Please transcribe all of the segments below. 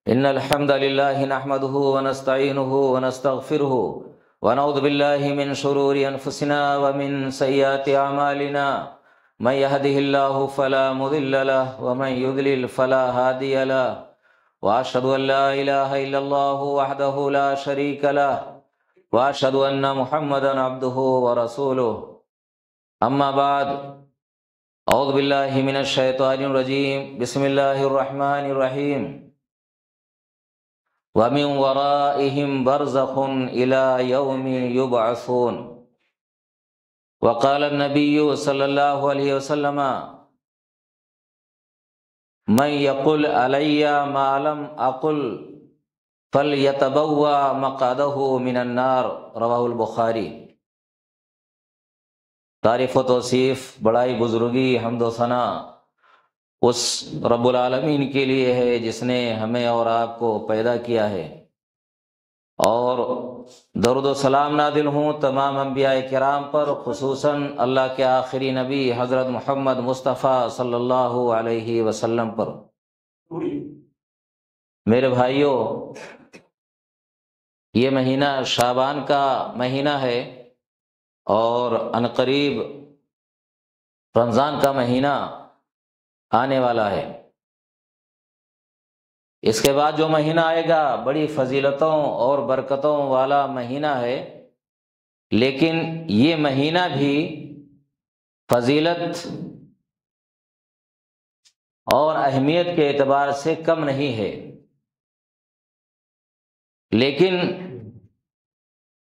إن الحمد لله نحمده ونستعينه ونستغفره ونعوذ بالله من شرور أنفسنا ومن سيئات أعمالنا من يهده الله فلا مضل له ومن يضلل فلا هادي له وأشهد أن لا إله إلا الله وحده لا شريك له وأشهد أن محمدا عبده ورسوله أما بعد أعوذ بالله من الشيطان الرجيم بسم الله الرحمن الرحيم وَمِن وَرَائِهِمْ بَرْزَخٌ إِلَى يَوْمِ يُبْعَثُونَ وقال النبي صلى الله عليه وسلم من يقل علي ما لم أقل فليتبوأ مقعده من النار رواہ البخاری۔ تعریف و توصیف، بڑائی، بزرگی، حمد و ثنا اس رب العالمین کے لیے ہے جس نے ہمیں اور آپ کو پیدا کیا ہے، اور درود و سلام نازل ہوں تمام انبیاء کرام پر، خصوصاً اللہ کے آخری نبی حضرت محمد مصطفیٰ صلی اللہ علیہ وسلم پر۔ میرے بھائیوں، یہ مہینہ شعبان کا مہینہ ہے اور عنقریب رمضان کا مہینہ آنے والا ہے۔ اس کے بعد جو مہینہ آئے گا بڑی فضیلتوں اور برکتوں والا مہینہ ہے، لیکن یہ مہینہ بھی فضیلت اور اہمیت کے اعتبار سے کم نہیں ہے، لیکن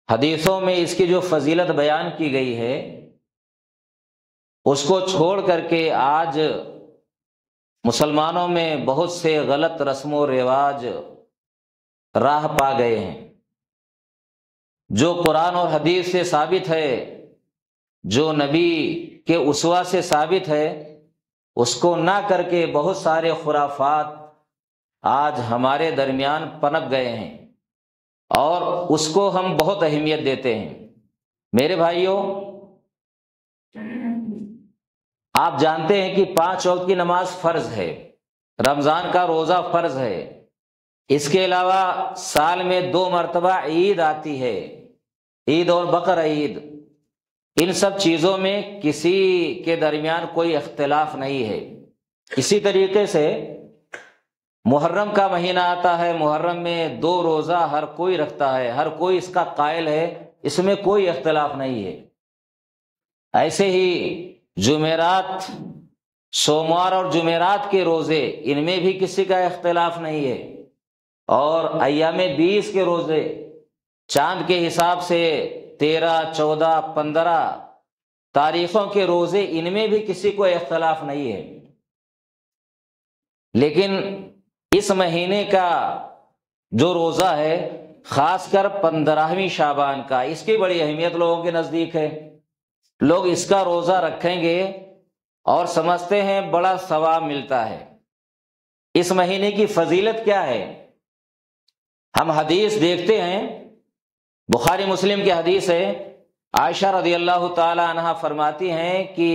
حدیثوں میں اس کی جو فضیلت بیان کی گئی ہے اس کو چھوڑ کر کے آج مسلمانوں میں بہت سے غلط رسم و رواج راہ پا گئے ہیں۔ جو قرآن اور حدیث سے ثابت ہے، جو نبی کے اسوہ سے ثابت ہے، اس کو نہ کر کے بہت سارے خرافات آج ہمارے درمیان پنپ گئے ہیں، اور اس کو ہم بہت اہمیت دیتے ہیں۔ میرے بھائیوں، آپ جانتے ہیں کہ 5 وقت کی نماز فرض ہے، رمضان کا روزہ فرض ہے، اس کے علاوہ سال میں 2 مرتبہ عید آتی ہے، عید اور بقر عید۔ ان سب چیزوں میں کسی کے درمیان کوئی اختلاف نہیں ہے۔ اسی طریقے سے محرم کا مہینہ آتا ہے، محرم میں 2 روزہ ہر کوئی رکھتا ہے، ہر کوئی اس کا قائل ہے، اس میں کوئی اختلاف نہیں ہے۔ ایسے ہی جمعرات، سوموار اور جمعرات کے روزے، ان میں بھی کسی کا اختلاف نہیں ہے، اور ایام 20 کے روزے چاند کے حساب سے 13، 14، 15 تاریخوں کے روزے، ان میں بھی کسی کو اختلاف نہیں ہے۔ لیکن اس مہینے کا جو روزہ ہے، خاص کر 15ویں شعبان کا، اس کی بڑی اہمیت لوگوں کے نزدیک ہے۔ لوگ اس کا روزہ رکھیں گے اور سمجھتے ہیں بڑا ثواب ملتا ہے۔ اس مہینے کی فضیلت کیا ہے؟ ہم حدیث دیکھتے ہیں، بخاری مسلم کی حدیث ہے، عائشہ رضی اللہ تعالی عنہا فرماتی ہیں کہ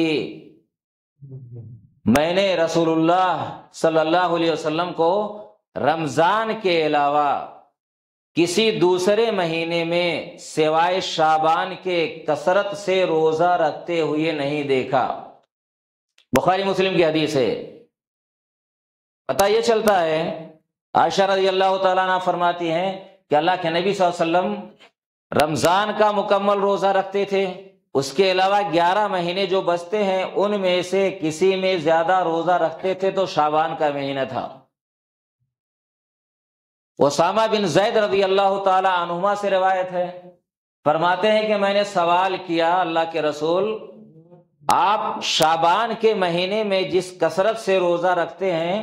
میں نے رسول اللہ صلی اللہ علیہ وسلم کو رمضان کے علاوہ کسی دوسرے مہینے میں سوائے شعبان کے کثرت سے روزہ رکھتے ہوئے نہیں دیکھا۔ بخاری مسلم کی حدیث ہے۔ پتہ یہ چلتا ہے، عائشہ رضی اللہ تعالیٰ عنہ فرماتی ہیں کہ اللہ کے نبی صلی اللہ علیہ وسلم رمضان کا مکمل روزہ رکھتے تھے، اس کے علاوہ 11 مہینے جو بچتے ہیں ان میں سے کسی میں زیادہ روزہ رکھتے تھے تو شعبان کا مہینہ تھا۔ اسامہ بن زید رضی اللہ تعالی عنہما سے روایت ہے، فرماتے ہیں کہ میں نے سوال کیا، اللہ کے رسول، آپ شعبان کے مہینے میں جس کثرت سے روزہ رکھتے ہیں،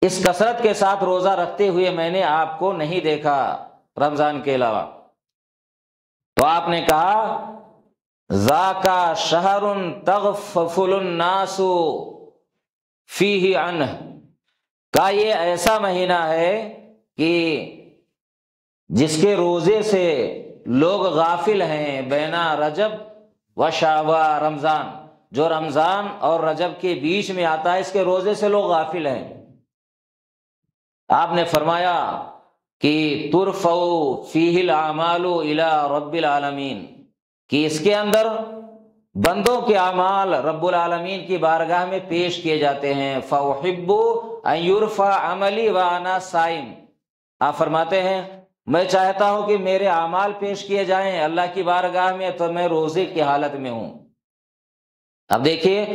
اس کثرت کے ساتھ روزہ رکھتے ہوئے میں نے آپ کو نہیں دیکھا رمضان کے علاوہ۔ تو آپ نے کہا، ذاک شہر تغفل الناس فیہ عنہ، کا یہ ایسا مہینہ ہے کہ جس کے روزے سے لوگ غافل ہیں، بین رجب و شعبان، رمضان جو رمضان اور رجب کے بیچ میں آتا ہے، اس کے روزے سے لوگ غافل ہیں۔ آپ نے فرمایا کہ ترفع فیہ الاعمال الی رب العالمین، کہ اس کے اندر بندوں کے اعمال رب العالمین کی بارگاہ میں پیش کیے جاتے ہیں۔ فاحب ان یرفع عملی وانا صائم، آپ فرماتے ہیں میں چاہتا ہوں کہ میرے اعمال پیش کیے جائیں اللہ کی بارگاہ میں تو میں روزے کی حالت میں ہوں۔ اب دیکھیے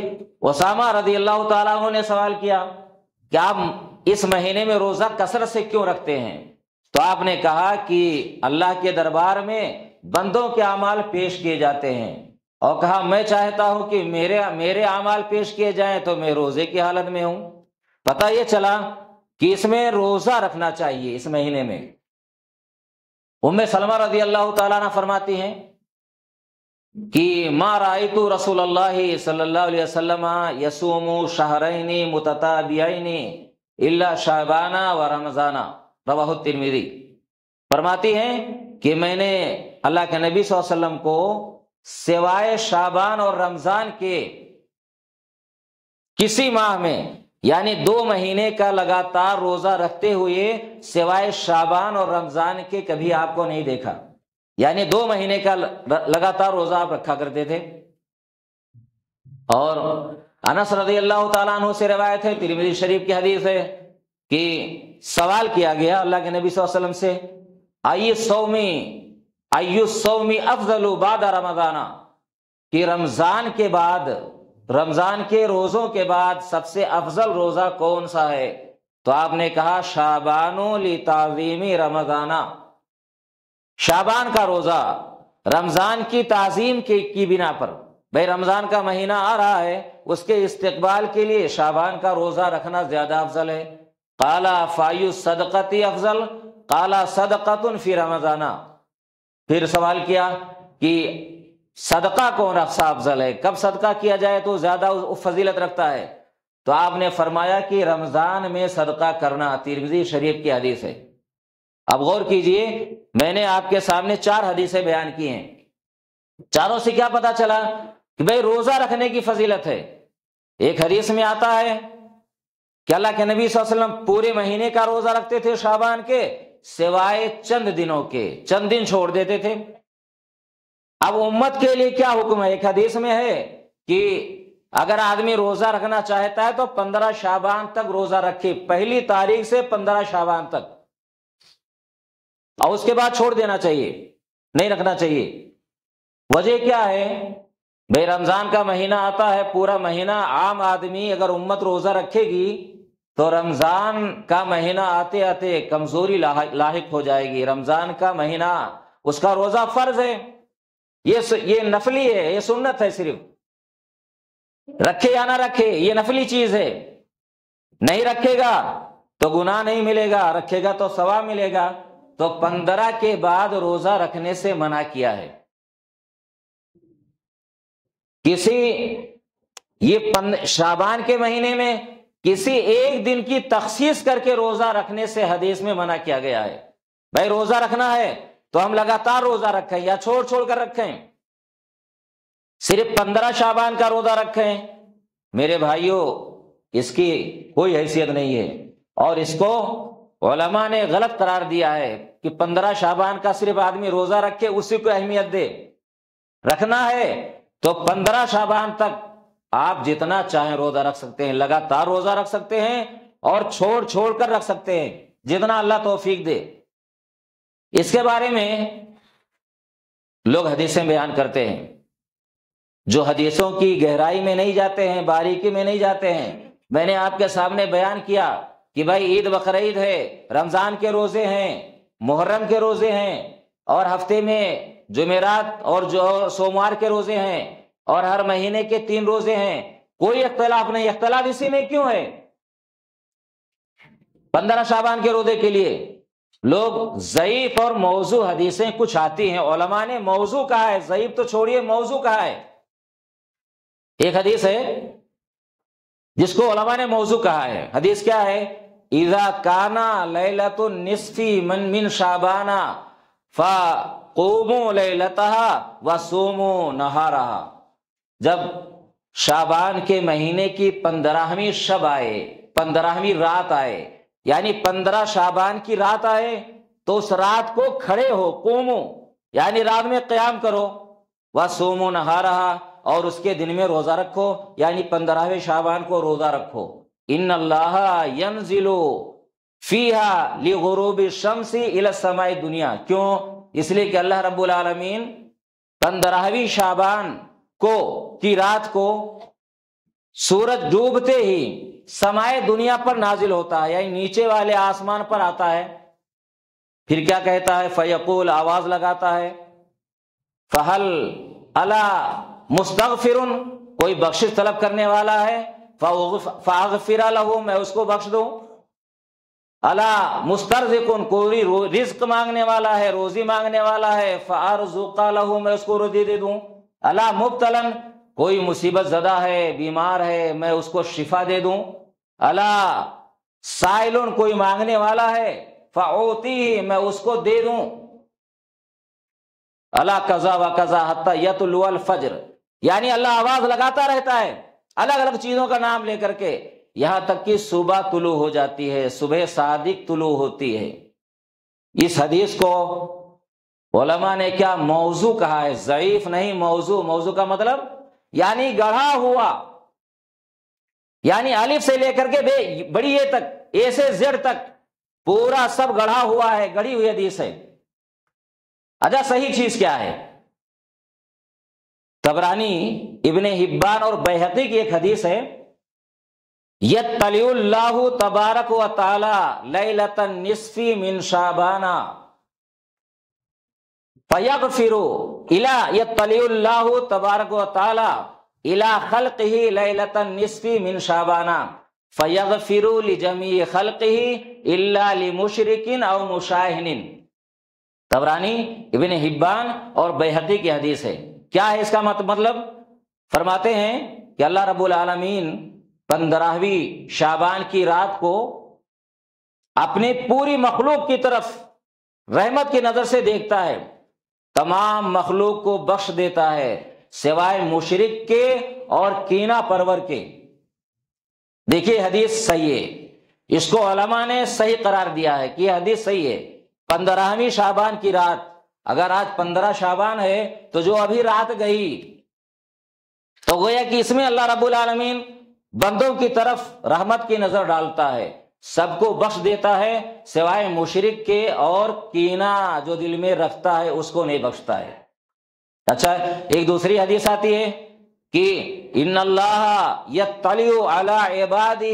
اسامہ رضی اللہ تعالیٰ عنہ نے سوال کیا کہ آپ اس مہینے میں روزہ کثرت سے کیوں رکھتے ہیں؟ تو آپ نے کہا کہ اللہ کے دربار میں بندوں کے اعمال پیش کیے جاتے ہیں، اور کہا میں چاہتا ہوں کہ میرے اعمال پیش کیے جائیں تو میں روزے کی حالت میں ہوں۔ پتہ یہ چلا کہ اس میں روزہ رکھنا چاہیے اس مہینے میں۔ ام سلمہ رضی اللہ تعالیٰ عنہ فرماتی ہیں کہ ما رأیت رسول اللہ صلی اللہ علیہ وسلم یصوم شہرین متتابعین الا شعبان و رمضان، رواہ الترمذی۔ فرماتی ہیں کہ میں نے اللہ کے نبی صلی اللہ علیہ وسلم کو سوائے شعبان اور رمضان کے کسی ماہ میں، یعنی 2 مہینے کا لگاتار روزہ رکھتے ہوئے سوائے شعبان اور رمضان کے کبھی آپ کو نہیں دیکھا، یعنی 2 مہینے کا لگاتار روزہ آپ رکھا کرتے تھے۔ اور انس رضی اللہ تعالیٰ عنہ سے روایت ہے، ترمذی شریف کی حدیث ہے کہ سوال کیا گیا اللہ کے نبی صلی اللہ علیہ وسلم سے ای الصوم افضل بعد رمضان، کہ رمضان کے بعد، رمضان کے روزوں کے بعد سب سے افضل روزہ کون سا ہے؟ تو آپ نے کہا شعبان لتعظیم رمضان، شعبان کا روزہ رمضان کی تعظیم کی بنا پر، بھئی رمضان کا مہینہ آ رہا ہے، اس کے استقبال کے لیے شعبان کا روزہ رکھنا زیادہ افضل ہے۔ قال فای الصدقۃ افضل، قال صدقۃ فی رمضان، پھر سوال کیا کہ صدقہ کون سا افضل ہے، کب صدقہ کیا جائے تو زیادہ فضیلت رکھتا ہے؟ تو آپ نے فرمایا کہ رمضان میں صدقہ کرنا، ترمذی شریف کی حدیث ہے۔ اب غور کیجئے، میں نے آپ کے سامنے 4 حدیثیں بیان کی ہیں، چاروں سے کیا پتا چلا کہ بھئی روزہ رکھنے کی فضیلت ہے۔ ایک حدیث میں آتا ہے کہ اللہ کے نبی صلی اللہ علیہ وسلم پورے مہینے کا روزہ رکھتے تھے شعبان کے، سوائے چند دنوں کے، چند دن چھوڑ دیتے تھے۔ اب امت کے لیے کیا حکم ہے؟ ایک حدیث میں ہے کہ اگر آدمی روزہ رکھنا چاہتا ہے تو 15 شعبان تک روزہ رکھے، 1 تاریخ سے 15 شعبان تک، اور اس کے بعد چھوڑ دینا چاہیے، نہیں رکھنا چاہیے۔ وجہ کیا ہے؟ بھئی رمضان کا مہینہ آتا ہے، پورا مہینہ عام آدمی اگر امت روزہ رکھے گی تو رمضان کا مہینہ آتے آتے کمزوری لاحق ہو جائے گی۔ رمضان کا مہینہ اس کا روزہ فرض ہے، یہ نفلی ہے، یہ سنت ہے، صرف رکھے یا نہ رکھے یہ نفلی چیز ہے، نہیں رکھے گا تو گناہ نہیں ملے گا، رکھے گا تو ثواب ملے گا۔ تو 15 کے بعد روزہ رکھنے سے منع کیا ہے۔ یہ شعبان کے مہینے میں کسی ایک دن کی تخصیص کر کے روزہ رکھنے سے حدیث میں منع کیا گیا ہے۔ بھائی روزہ رکھنا ہے تو ہم لگاتار روزہ رکھیں یا چھوڑ چھوڑ کر رکھیں، صرف 15 شعبان کا روزہ رکھیں، میرے بھائیوں اس کی کوئی حیثیت نہیں ہے، اور اس کو علماء نے غلط قرار دیا ہے کہ 15 شعبان کا صرف آدمی روزہ رکھے، اسی کو اہمیت دے۔ رکھنا ہے تو 15 شعبان تک آپ جتنا چاہیں روزہ رکھ سکتے ہیں، لگاتار روزہ رکھ سکتے ہیں اور چھوڑ چھوڑ کر رکھ سکتے ہیں، جتنا اللہ توفیق دے۔ اس کے بارے میں لوگ حدیثیں بیان کرتے ہیں، جو حدیثوں کی گہرائی میں نہیں جاتے ہیں، باریکی میں نہیں جاتے ہیں۔ میں نے آپ کے سامنے بیان کیا کہ بھائی عید بقرعید ہے، رمضان کے روزے ہیں، محرم کے روزے ہیں، اور ہفتے میں جمعرات اور جو سوموار کے روزے ہیں، اور ہر مہینے کے 3 روزے ہیں، کوئی اختلاف نہیں۔ اختلاف اسی میں کیوں ہے؟ 15 شعبان کے روزے کے لیے لوگ ضعیف اور موضوع حدیثیں کچھ آتی ہیں، علماء نے موضوع کہا ہے، ضعیف تو چھوڑیے موضوع کہا ہے۔ ایک حدیث ہے جس کو علماء نے موضوع کہا ہے، حدیث کیا ہے؟ اذا کانا لیلۃ النصف من شعبان فقوموا لیلتها وصوموا نہارها، جب شعبان کے مہینے کی 15ویں شب آئے، 15ویں رات آئے، یعنی 15 شعبان کی رات آئے تو اس رات کو کھڑے ہو، قومو یعنی رات میں قیام کرو، وصوموا نہارہا اور اس کے دن میں روزہ رکھو، یعنی 15ویں شعبان کو روزہ رکھو۔ ان اللہ ینزل فیہا لغروب الشمس الی السماء الدنیا، کیوں؟ اس لیے کہ اللہ رب العالمین 15ویں شعبان کی رات کو سورج ڈوبتے ہی سمائے دنیا پر نازل ہوتا ہے، یعنی نیچے والے آسمان پر آتا ہے۔ پھر کیا کہتا ہے؟ فیقول، آواز لگاتا ہے، فہل الا مستغفر، کوئی بخشش طلب کرنے والا ہے، فاغفر لہ، میں اس کو بخش دوں، الا مسترزق، کوئی رزق مانگنے والا ہے، روزی مانگنے والا ہے، فارزق لہ، میں اس کو روزی دے دوں، الا مبتلا، کوئی مصیبت زدہ ہے، بیمار ہے، میں اس کو شفا دے دوں، الا سائل، کوئی مانگنے والا ہے، فاعطیہ، میں اس کو دے دوں، الا قضا و قضا حتی یطلع الفجر، یعنی اللہ آواز لگاتا رہتا ہے الگ الگ چیزوں کا نام لے کر کے، یہاں تک کہ صبح طلوع ہو جاتی ہے، صبح صادق طلوع ہوتی ہے۔ اس حدیث کو علماء نے کیا موضوع کہا ہے، ضعیف نہیں، موضوع۔ موضوع کا مطلب یعنی گڑھا ہوا، یعنی الف سے لے کر کے بڑی اے تک، اے سے زیڈ تک پورا سب گڑھا ہوا ہے، گڑھی ہوئی حدیث ہے۔ اچھا صحیح چیز کیا ہے؟ طبرانی، ابن حبان اور بیہقی کی ایک حدیث ہے، یطلع اللہ تبارک و تعالی لیلۃ النصف من شعبان فیغفر یطلع اللہ تبارک و تعالی الی خلقہ لیلۃ النصف من شعبان فیغفر لجمیع خلقہ الا لمشرک او مشاہن۔ طبرانی، ابن حبان اور بیہقی کی حدیث ہے۔ کیا ہے اس کا مطلب؟ فرماتے ہیں کہ اللہ رب العالمین 15ویں شعبان کی رات کو اپنی پوری مخلوق کی طرف رحمت کی نظر سے دیکھتا ہے، تمام مخلوق کو بخش دیتا ہے سوائے مشرک کے اور کینہ پرور کے۔ دیکھیے حدیث صحیح ہے، اس کو علماء نے صحیح قرار دیا ہے کہ یہ حدیث صحیح ہے۔ 15ویں شعبان کی رات، اگر آج 15 شعبان ہے تو جو ابھی رات گئی تو گویا کہ اس میں اللہ رب العالمین بندوں کی طرف رحمت کی نظر ڈالتا ہے، سب کو بخش دیتا ہے سوائے مشرک کے، اور کینہ جو دل میں رکھتا ہے اس کو نہیں بخشتا ہے۔ اچھا ایک دوسری حدیث آتی ہے کہ ان اللہ یطلع علی عبادہ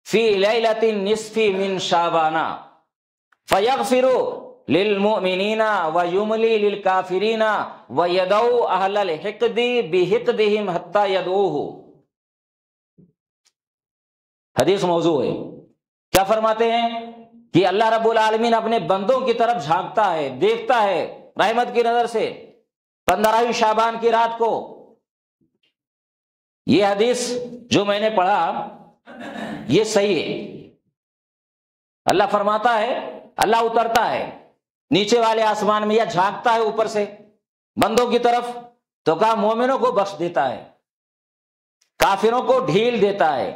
فی لیلۃ النصف من شعبان فیغفر للمؤمنین ویملی للکافرین ویدعو اہل الحقد بحقدہم حتی یدعوہ۔ حدیث موضوع ہے۔ کیا فرماتے ہیں کہ اللہ رب العالمین اپنے بندوں کی طرف جھانکتا ہے، دیکھتا ہے رحمت کی نظر سے 15ویں شعبان کی رات کو۔ یہ حدیث جو میں نے پڑھا یہ صحیح ہے۔ اللہ فرماتا ہے، اللہ اترتا ہے نیچے والے آسمان میں یا جھانکتا ہے اوپر سے بندوں کی طرف، تو کہا مومنوں کو بخش دیتا ہے، کافروں کو ڈھیل دیتا ہے،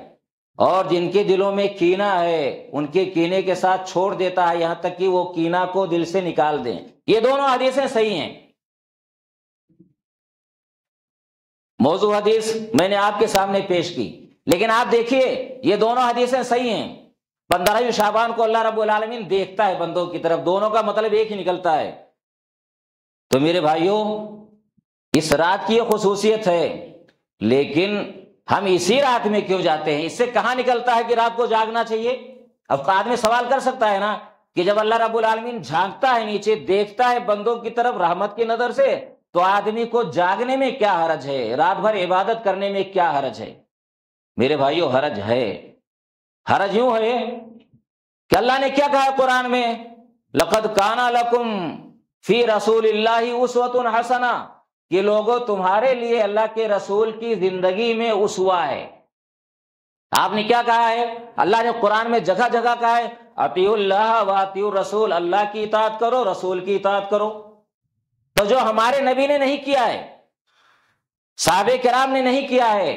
اور جن کے دلوں میں کینہ ہے ان کے کینے کے ساتھ چھوڑ دیتا ہے یہاں تک کہ وہ کینہ کو دل سے نکال دیں۔ یہ دونوں حدیثیں صحیح ہیں۔ موضوع حدیث میں نے آپ کے سامنے پیش کی، لیکن آپ دیکھیے یہ دونوں حدیثیں صحیح ہیں۔ 15ویں شعبان کو اللہ رب العالمین دیکھتا ہے بندوں کی طرف، دونوں کا مطلب ایک ہی نکلتا ہے۔ تو میرے بھائیوں اس رات کی یہ خصوصیت ہے، لیکن ہم اسی رات میں کیوں جاتے ہیں؟ اس سے کہاں نکلتا ہے کہ رات کو جاگنا چاہیے؟ اب آدمی سوال کر سکتا ہے نا کہ جب اللہ رب العالمین جھانکتا ہے نیچے، دیکھتا ہے بندوں کی طرف رحمت کی نظر سے، تو آدمی کو جاگنے میں کیا حرج ہے؟ رات بھر عبادت کرنے میں کیا حرج ہے؟ میرے بھائیوں حرج ہے۔ حرج یوں ہے کہ اللہ نے کیا کہا قرآن میں؟ لقد کان لکم فی رسول اللہ اسوۃ حسنہ، کہ لوگوں تمہارے لیے اللہ کے رسول کی زندگی میں اسوہ ہے۔ آپ نے کیا کہا ہے؟ اللہ نے قرآن میں جگہ جگہ کہا ہے اطیعوا اللہ و اطیعوا الرسول، اللہ کی اطاعت کرو، رسول کی اطاعت کرو۔ تو جو ہمارے نبی نے نہیں کیا ہے، صحابہ کرام نے نہیں کیا ہے،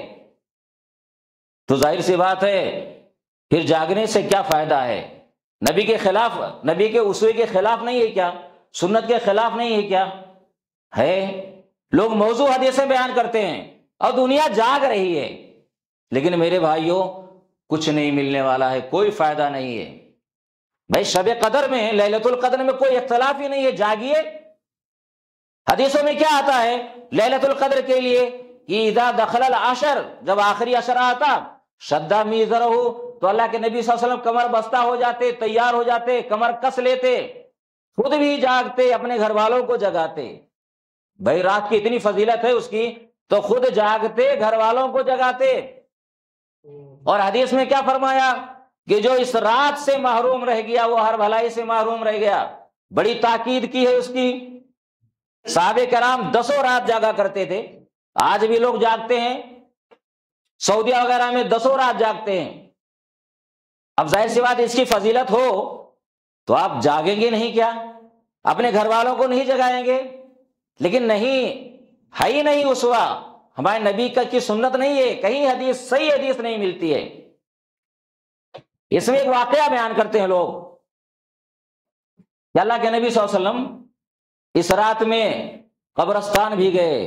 تو ظاہر سی بات ہے پھر جاگنے سے کیا فائدہ ہے؟ نبی کے خلاف، نبی کے اسوے کے خلاف نہیں ہے کیا؟ سنت کے خلاف نہیں ہے کیا؟ ہے۔ لوگ موضوع حدیثیں بیان کرتے ہیں اور دنیا جاگ رہی ہے، لیکن میرے بھائیوں کچھ نہیں ملنے والا ہے، کوئی فائدہ نہیں ہے۔ بھائی شب قدر میں، لیلۃ القدر میں کوئی اختلاف ہی نہیں ہے، جاگیے۔ حدیثوں میں کیا آتا ہے لیلۃ القدر کے لیے کہ اذا دخل العشر، جب آخری عشر آتا، شدہ میزرہ، تو اللہ کے نبی صلی اللہ علیہ وسلم کمر بستہ ہو جاتے، تیار ہو جاتے، کمر کس لیتے، خود بھی جاگتے، اپنے گھر والوں کو جگاتے۔ بھائی رات کی اتنی فضیلت ہے اس کی، تو خود جاگتے، گھر والوں کو جگاتے۔ اور حدیث میں کیا فرمایا کہ جو اس رات سے محروم رہ گیا وہ ہر بھلائی سے محروم رہ گیا۔ بڑی تاکید کی ہے اس کی۔ صحابہ کرام 10 رات جاگا کرتے تھے، آج بھی لوگ جاگتے ہیں، سعودیہ وغیرہ میں 10 رات جاگتے ہیں۔ اب ظاہر سی بات اس کی فضیلت ہو تو آپ جاگیں گے نہیں کیا؟ اپنے گھر والوں کو نہیں جگائیں گے؟ لیکن نہیں، ہے ہی نہیں اسوا، ہمارے نبی کی سنت نہیں ہے، کہیں حدیث، صحیح حدیث نہیں ملتی ہے۔ اس میں ایک واقعہ بیان کرتے ہیں لوگ کہ اللہ کے نبی صلی اللہ علیہ وسلم اس رات میں قبرستان بھی گئے۔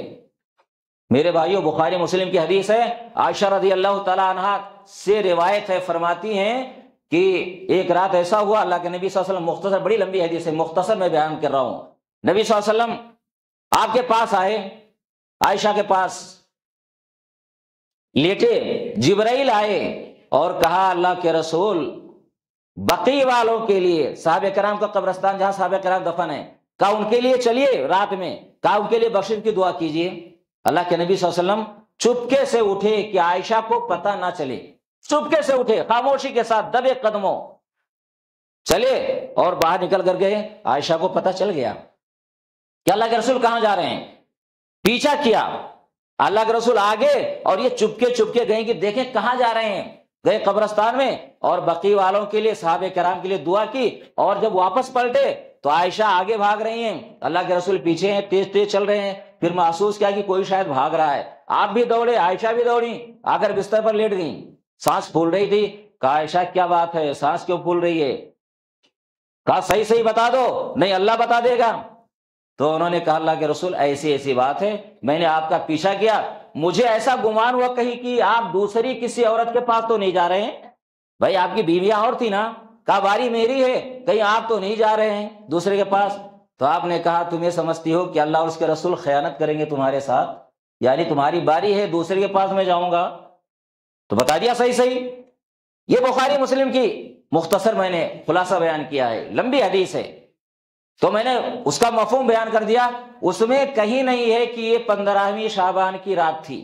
میرے بھائیوں بخاری مسلم کی حدیث ہے، عائشہ رضی اللہ تعالی عنہا سے روایت ہے، فرماتی ہیں کہ ایک رات ایسا ہوا، اللہ کے نبی صلی اللہ علیہ وسلم، مختصر، بڑی لمبی حدیث ہے، مختصر میں بیان کر رہا ہوں، نبی صلی اللہ علیہ وسلم آپ کے پاس آئے، عائشہ کے پاس لیٹے، جبرائیل آئے اور کہا اللہ کے رسول بقیع والوں کے لیے، صحابہ کرام کا قبرستان جہاں صحابہ کرام دفن ہیں، کہا ان کے لیے چلیے رات میں، کہا ان کے لیے بخشش کی دعا کیجیے۔ اللہ کے نبی صلی اللہ علیہ وسلم چپکے سے اٹھے کہ عائشہ کو پتہ نہ چلے، چپکے سے اٹھے، خاموشی کے ساتھ دبے قدموں چلے اور باہر نکل کر گئے۔ عائشہ کو پتہ چل گیا کہ اللہ کے رسول کہاں جا رہے ہیں، پیچھا کیا، اللہ کے رسول آگے اور یہ چپکے چپکے گئے کہ دیکھیں کہاں جا رہے ہیں، گئے قبرستان میں اور بقیع والوں کے لیے، صحابہ کرام کے لیے دعا کی، اور جب واپس پلٹے تو عائشہ آگے بھاگ رہی ہیں، اللہ کے رسول پیچھے ہیں، تیز تیز چل رہے ہیں۔ پھر محسوس کیا کہ کوئی شاید بھاگ رہا ہے، آپ بھی دوڑے، عائشہ بھی دوڑی، آ کر بستر پر لیٹ گئیں، سانس پھول رہی تھی۔ کہا عائشہ کیا بات ہے، سانس کیوں پھول رہی ہے؟ کہا صحیح صحیح بتا دو، نہیں اللہ بتا دے گا۔ تو انہوں نے کہا اللہ کے رسول ایسی ایسی بات ہے، میں نے آپ کا پیچھا کیا، مجھے ایسا گمان ہوا کہیں کہ آپ دوسری کسی عورت کے پاس تو نہیں جا رہے ہیں، بھائی آپ کی بیویاں اور تھی نا، کہا باری میری ہے، کہیں آپ تو نہیں جا رہے ہیں دوسرے کے پاس؟ تو آپ نے کہا تم یہ سمجھتی ہو کہ اللہ اور اس کے رسول خیانت کریں گے تمہارے ساتھ؟ یعنی تمہاری باری ہے، دوسرے کے پاس میں جاؤں گا؟ تو بتا دیا صحیح صحیح۔ یہ بخاری مسلم کی مختصر میں نے خلاصہ بیان کیا ہے، لمبی حدیث ہے، تو میں نے اس کا مفہوم بیان کر دیا۔ اس میں کہیں نہیں ہے کہ یہ 15ویں شعبان کی رات تھی۔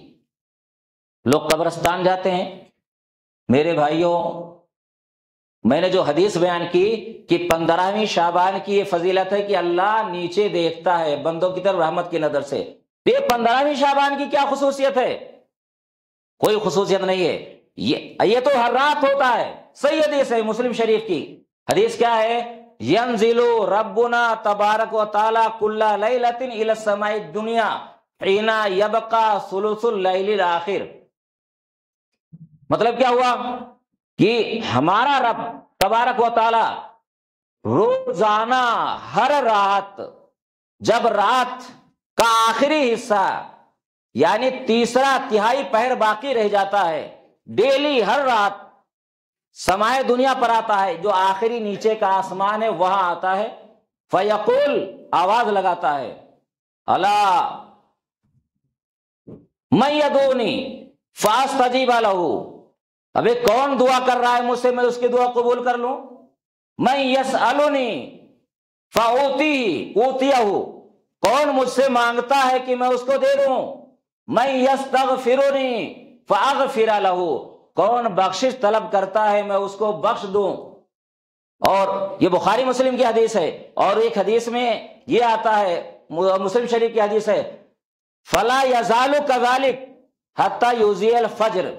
لوگ قبرستان جاتے ہیں، میرے بھائیوں میں نے جو حدیث بیان کی کہ 15ویں شعبان کی یہ فضیلت ہے کہ اللہ نیچے دیکھتا ہے بندوں کی طرف رحمت کی نظر سے۔ یہ 15ویں شعبان کی کیا خصوصیت ہے؟ کوئی خصوصیت نہیں ہے، یہ تو ہر رات ہوتا ہے، صحیح حدیث ہے مسلم شریف کی۔ حدیث کیا ہے؟ ینزل ربنا تبارک و تعالی کل لیلۃ الی السماء الدنیا حین یبقى ثلث اللیل الاخر۔ مطلب کیا ہوا کہ ہمارا رب تبارک و تعالی روزانہ ہر رات، جب رات کا آخری حصہ یعنی تیسرا تہائی پہر باقی رہ جاتا ہے، ڈیلی ہر رات سمائے دنیا پر آتا ہے، جو آخری نیچے کا آسمان ہے وہاں آتا ہے، فیقول آواز لگاتا ہے، الا من یدعونی فاستجیب لہ، ابھی کون دعا کر رہا ہے مجھ سے، میں اس کی دعا قبول کر لوں؟ من یسألنی فاعطیہ اوتیہ، کون مجھ سے مانگتا ہے کہ میں اس کو دے دوں؟ من یستغفرنی فاغفر لہ، کون بخشش طلب کرتا ہے میں اس کو بخش دوں۔ اور یہ بخاری مسلم کی حدیث ہے۔ اور ایک حدیث میں یہ آتا ہے، مسلم شریف کی حدیث ہے، فلا یزال کذالک حتی یضیء الفجر،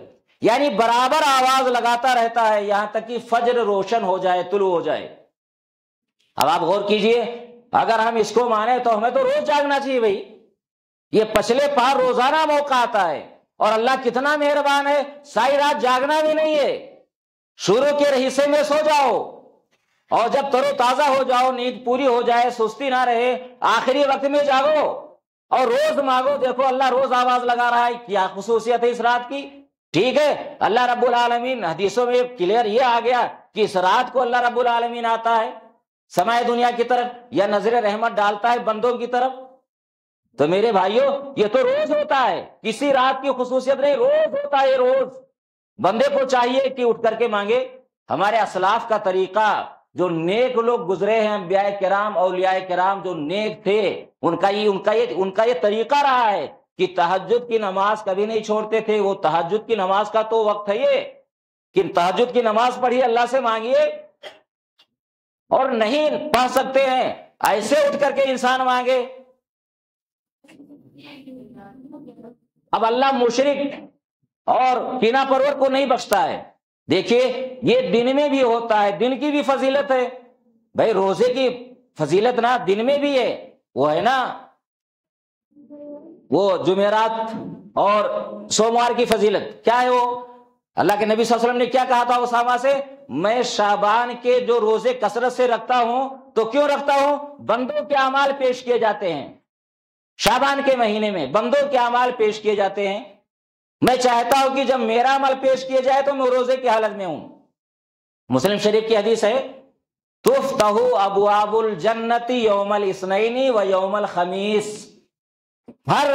یعنی برابر آواز لگاتا رہتا ہے یہاں تک کہ فجر روشن ہو جائے، طلوع ہو جائے۔ اب آپ غور کیجئے، اگر ہم اس کو مانیں تو ہمیں تو روز جاگنا چاہیے بھائی، یہ پچھلے پار روزانہ موقع آتا ہے، اور اللہ کتنا مہربان ہے، ساری رات جاگنا بھی نہیں ہے، شروع کے حصے میں سو جاؤ اور جب تر و تازہ ہو جاؤ، نیند پوری ہو جائے، سستی نہ رہے، آخری وقت میں جاگو اور روز مانگو۔ دیکھو اللہ روز آواز لگا رہا ہے، کیا خصوصیت ہے اس رات کی؟ ٹھیک ہے، اللہ رب العالمین حدیثوں میں کلیئر یہ آ گیا کہ اس رات کو اللہ رب العالمین آتا ہے سمائے دنیا کی طرف یا نظر رحمت ڈالتا ہے بندوں کی طرف۔ تو میرے بھائیوں یہ تو روز ہوتا ہے، کسی رات کی خصوصیت نہیں، روز ہوتا ہے۔ روز بندے کو چاہیے کہ اٹھ کر کے مانگے۔ ہمارے اسلاف کا طریقہ، جو نیک لوگ گزرے ہیں، انبیاء کرام اولیاء کرام جو نیک تھے، ان کا یہ طریقہ رہا ہے کہ تہجد کی نماز کبھی نہیں چھوڑتے تھے۔ وہ تہجد کی نماز کا تو وقت ہے یہ کہ تہجد کی نماز پڑھیے، اللہ سے مانگیے، اور نہیں پڑھ سکتے ہیں ایسے اٹھ کر کے انسان مانگے۔ اب اللہ مشرک اور کینہ پرور کو نہیں بخشتا ہے۔ دیکھیے یہ دن میں بھی ہوتا ہے، دن کی بھی فضیلت ہے بھائی، روزے کی فضیلت نا دن میں بھی ہے، وہ ہے نا وہ جمعرات اور سوموار کی فضیلت کیا ہے؟ وہ اللہ کے نبی صلی اللہ علیہ وسلم نے کیا کہا تھا اسامہ سے؟ میں شعبان کے جو روزے کثرت سے رکھتا ہوں تو کیوں رکھتا ہوں؟ بندوں کے اعمال پیش کیے جاتے ہیں، شعبان کے مہینے میں بندوں کے اعمال پیش کیے جاتے ہیں۔ میں چاہتا ہوں کہ جب میرا عمل پیش کیا جائے تو میں روزے کی حالت میں ہوں۔ مسلم شریف کی حدیث ہے، تفتح ابواب الجنت یوم الاثنین و یوم الخمیس، ہر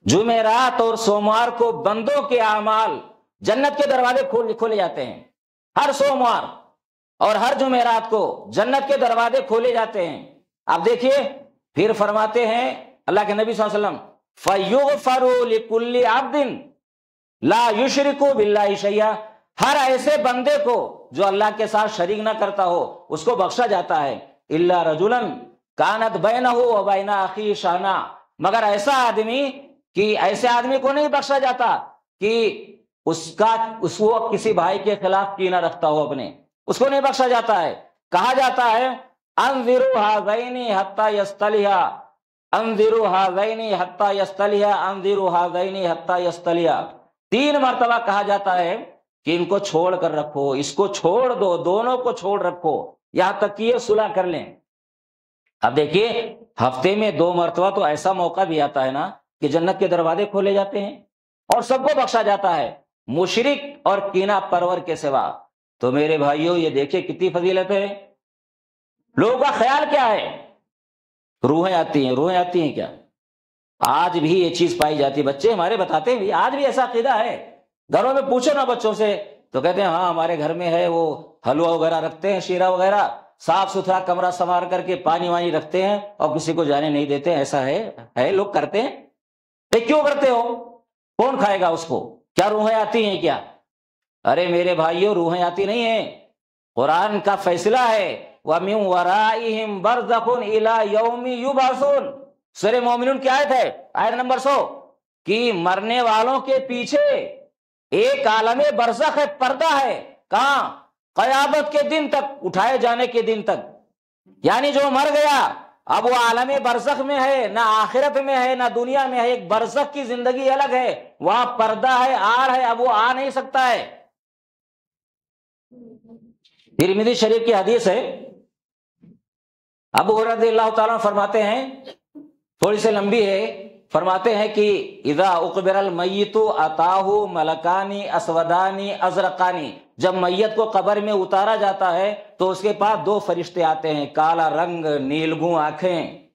جمعرات اور سوموار کو بندوں کے اعمال جنت کے دروازے کھولے جاتے ہیں۔ ہر سوموار اور ہر جمعرات کو جنت کے دروازے کھولے جاتے ہیں۔ آپ دیکھیے پھر فرماتے ہیں اللہ کے نبی صلی اللہ علیہ وسلم، فَيُغْفَرُ لِكُلِّ عَبْدٍ لَا يُشْرِكُ بِاللَّهِ شَيْئًا، ہر ایسے بندے کو جو اللہ کے ساتھ شریک نہ کرتا ہو اس کو بخشا جاتا ہے، إِلَّا رَجُلًا كَانَتْ بَيْنَهُ وَبَيْنَ أَخِيهِ شَحْنَةٌ، مگر ایسا آدمی کہ ایسے آدمی کو نہیں بخشا جاتا کہ اس کو کسی بھائی کے خلاف کینہ رکھتا ہو، اپنے اس کو نہیں بخشا جاتا ہے۔ کہا جاتا ہے انظروا هذين حتى يستلها، انظروا هذين حتى يستلها، انظروا هذين حتى يستلها، 3 مرتبہ کہا جاتا ہے کہ ان کو چھوڑ کر رکھو، اس کو چھوڑ دو، دونوں کو چھوڑ رکھو یہاں تک کہ یہ صلح کر لیں۔ اب دیکھیے ہفتے میں 2 مرتبہ تو ایسا موقع بھی آتا ہے نا کہ جنت کے دروازے کھولے جاتے ہیں اور سب کو بخشا جاتا ہے، مشرک اور کینہ پرور کے سوا۔ تو میرے بھائیوں یہ دیکھیں کتنی فضیلت ہے۔ لوگوں کا خیال کیا ہے؟ روحیں آتی ہیں کیا؟ آج بھی یہ چیز پائی جاتی ہے، بچے ہمارے بتاتے ہیں آج بھی ایسا عقیدہ ہے۔ گھروں میں پوچھو نا بچوں سے تو کہتے ہیں ہاں ہمارے گھر میں ہے، وہ حلوہ وغیرہ رکھتے ہیں، شیرہ وغیرہ، صاف ستھرا کمرہ سنوار کر کے پانی وانی رکھتے ہیں اور کسی کو جانے نہیں دیتے۔ ایسا ہے لوگ کرتے ہیں۔ کیوں کرتے ہو؟ کون کھائے گا اس کو؟ کیا روحیں آتی ہیں کیا؟ ارے میرے بھائیوں روحیں آتی نہیں ہیں، قرآن کا فیصلہ ہے وَمِن وَرَائِهِمْ بَرْزَخٌ إِلَى يَوْمِ يُبْعَثُونَ، سورہ مومنون کی آیت ہے، آیت نمبر 100، کہ مرنے والوں کے پیچھے ایک عالم برزخ ہے، پردہ ہے، کہاں؟ قیامت کے دن تک، اٹھائے جانے کے دن تک۔ یعنی جو مر گیا اب وہ عالم برزخ میں ہے، نہ آخرت میں ہے نہ دنیا میں ہے، ایک برزخ کی زندگی الگ ہے، وہاں پردہ ہے، آڑ ہے، اب وہ آ نہیں سکتا ہے۔ ترمذی شریف کی حدیث ہے، ابو ہریرہ رضی اللہ تعالیٰ فرماتے ہیں، تھوڑی سی لمبی ہے، فرماتے ہیں کہ اذا اقبر المیت اتاہ ملکانی اسودانی ازرقانی، جب میت کو قبر میں اتارا جاتا ہے تو اس کے پاس 2 فرشتے آتے ہیں، کالا رنگ، نیلگوں آنکھیں،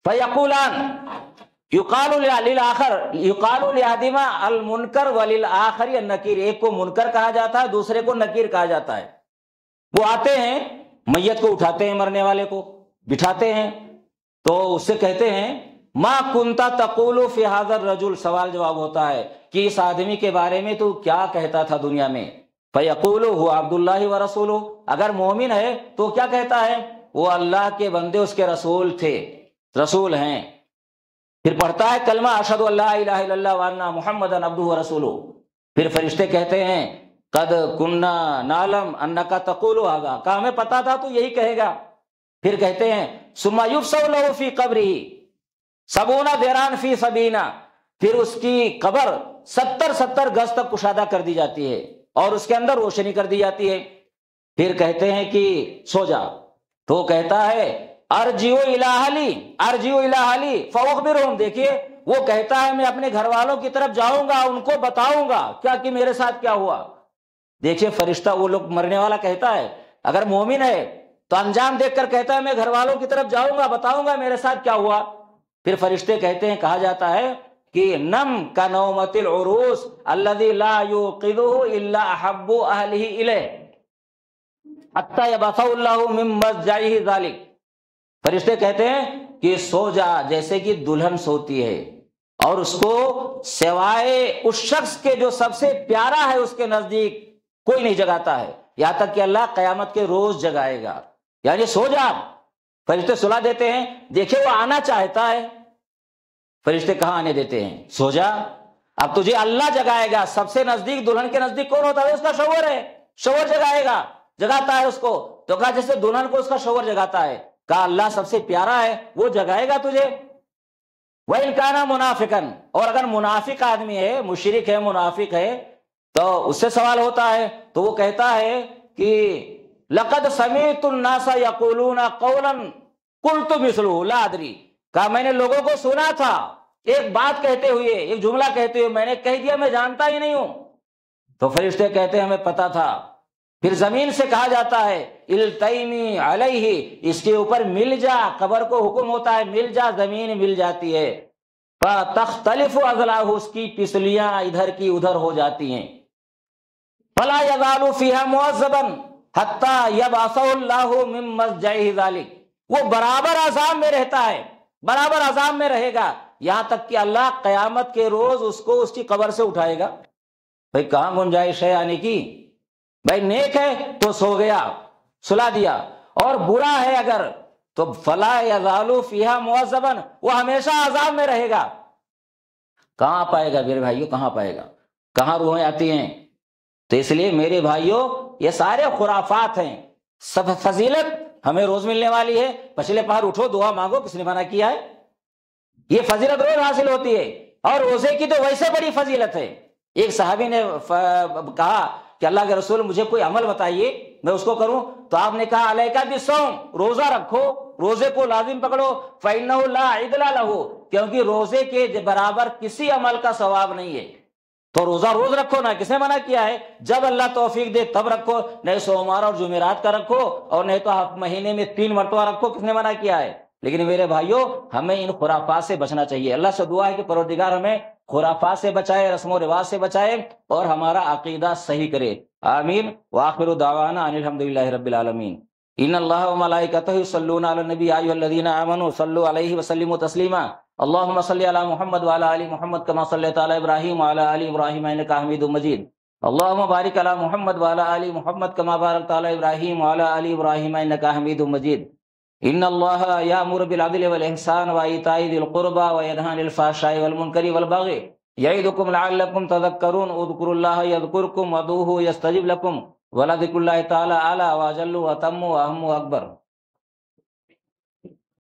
فیقولان، یقال للآخر، یقال لأحدہما المنکر وللآخر النکیر، ایک کو منکر کہا جاتا ہے دوسرے کو نکیر کہا جاتا ہے۔ وہ آتے ہیں، میت کو اٹھاتے ہیں، مرنے والے کو بٹھاتے ہیں، تو اس سے کہتے ہیں ما کنتا تقول فی ھذا الرجل، سوال جواب ہوتا ہے کہ اس آدمی کے بارے میں تو کیا کہتا تھا دنیا میں؟ فیقول هو عبد اللہ ورسولہ، اگر مومن ہے تو کیا کہتا ہے؟ وہ اللہ کے بندے اس کے رسول تھے، رسول ہیں۔ پھر پڑھتا ہے کلمہ اشہد ان لا الہ الا اللہ وان محمدا عبدہ ورسولہ۔ پھر فرشتے کہتے ہیں قد کننا نعلم انک تقول ھذا، کہ ہمیں پتا تھا تو یہی کہے گا۔ پھر کہتے ہیں ثم یفسح له فی قبرہ 70 ذراعا فی 70، پھر اس کی قبر 70 گز تک کشادہ کر دی جاتی ہے۔ اور اس کے اندر روشنی کر دی جاتی ہے۔ پھر کہتے ہیں کہ سو جا، تو کہتا ہے ارجعوا الی اہلی، ارجعوا الی اہلی فاخبرہم، دیکھیے وہ کہتا ہے میں اپنے گھر والوں کی طرف جاؤں گا، ان کو بتاؤں گا کیا کہ میرے ساتھ کیا ہوا۔ دیکھیے فرشتہ، وہ لوگ مرنے والا کہتا ہے، اگر مومن ہے تو انجام دیکھ کر کہتا ہے میں گھر والوں کی طرف جاؤں گا، بتاؤں گا میرے ساتھ کیا ہوا۔ پھر فرشتے کہتے ہیں، کہا جاتا ہے کہ نم کنومۃ العروس الذی لا یوقظہ الا احب اہلہ الیہ حتی یبعثہ اللہ من مضجعہ ذلک۔ فرشتے کہتے ہیں کہ سو جا جیسے کہ دلہن سوتی ہے، اور اس کو سوائے اس شخص کے جو سب سے پیارا ہے اس کے نزدیک کوئی نہیں جگاتا ہے، یہاں تک کہ اللہ قیامت کے روز جگائے گا، یعنی سو جا۔ فرشتے صلاح دیتے ہیں، دیکھیں وہ آنا چاہتا ہے، فرشتے کہاں آنے دیتے ہیں، سو جا، اب تجھے اللہ جگائے گا۔ سب سے نزدیک دلہن کے نزدیک کون ہوتا ہے؟ اس کا شوہر ہے، شوہر جگائے گا، جگاتا ہے اس کو۔ تو کہا جیسے دلہن کو اس کا شوہر جگاتا ہے، کہا اللہ سب سے پیارا ہے، وہ جگائے گا تجھے۔ وَإِنْ كَانَ مُنَافِقًا، اور اگر منافق آدمی ہے، مشرک ہے، منافق ہے، تو اس سے سوال ہوتا ہے، تو وہ کہتا ہے کہ لَقَدْ سَمِعْتُ النَّاسَ يَقُولُونَ قَوْلًا قُلْتُ مِثْلُهُ لَا أَدْرِي، کہا میں نے لوگوں کو سنا تھا ایک بات کہتے ہوئے، ایک جملہ کہتے ہوئے، میں نے کہہ دیا میں جانتا ہی نہیں ہوں۔ تو فرشتے کہتے ہیں ہمیں پتا تھا۔ پھر زمین سے کہا جاتا ہے التیمی علیہ، اس کے اوپر مل جا، قبر کو حکم ہوتا ہے مل جا، زمین مل جاتی ہے۔ فتختلف اضلاع، اس کی پسلیاں ادھر کی ادھر ہو جاتی ہیں۔ فلا یزال فیہا معذبا حتی یبعثہ اللہ من مضجعہ ذلک، وہ برابر عذاب میں رہتا ہے، برابر عذاب میں رہے گا، یہاں تک کہ اللہ قیامت کے روز اس کو اس کی قبر سے اٹھائے گا۔ بھئی کہاں گنجائش ہے آنے کی؟ بھائی نیک ہے تو سو گیا، سلا دیا، اور برا ہے اگر تو فلا یزال فیہا معذبا، وہ ہمیشہ عذاب میں رہے گا۔ کہاں پائے گا میرے بھائیوں، کہاں پائے گا؟ کہاں روحیں آتی ہیں؟ تو اس لیے میرے بھائیوں یہ سارے خرافات ہیں۔ سب فضیلت ہمیں روز ملنے والی ہے، پچھلے پہر اٹھو دعا مانگو، کس نے منع کیا ہے؟ یہ فضیلت روز حاصل ہوتی ہے، اور روزے کی تو ویسے بڑی فضیلت ہے۔ ایک صحابی نے کہا کہ اللہ کے رسول مجھے کوئی عمل بتائیے میں اس کو کروں، تو آپ نے کہا علیک بالصوم، روزہ رکھو، روزے کو لازم پکڑو، فإنہ لا عدل لہ، کیونکہ روزے کے برابر کسی عمل کا ثواب نہیں ہے۔ تو روزہ روز رکھو نا، کس نے منع کیا ہے؟ جب اللہ توفیق دے تب رکھو، نہیں سوموار اور جمعرات کا رکھو، اور نہیں تو مہینے میں 3 مرتبہ رکھو، کس نے منع کیا ہے؟ لیکن میرے بھائیوں ہمیں ان خرافات سے بچنا چاہیے۔ اللہ سے دعا ہے کہ پروردگار ہمیں خرافات سے بچائے، رسم و رواج سے بچائے، اور ہمارا عقیدہ صحیح کرے، آمین۔ وآخر دعوانا ان الحمدللہ رب العالمین۔ ان اللہ وملائکتہ یصلون علی النبی یا ایھا الذین آمنوا صلوا علیہ وسلموا تسلیما۔ اللهم صل على محمد وعلى ال محمد كما صليت على ابراهيم وعلى ال ابراهيم انك حميد مجيد۔ اللهم بارك على محمد وعلى ال محمد كما باركت على ابراهيم وعلى ال ابراهيم انك حميد مجيد۔ ان الله يأمر بالعدل والاحسان وايتاء ذي القربى وينهى عن الفحشاء والمنكر والبغي يعظكم لعلكم تذكرون۔ اذكروا الله يذكركم وادعوه يستجب لكم ولذكر الله تعالى اعلى واجل واتم واهم واكبر۔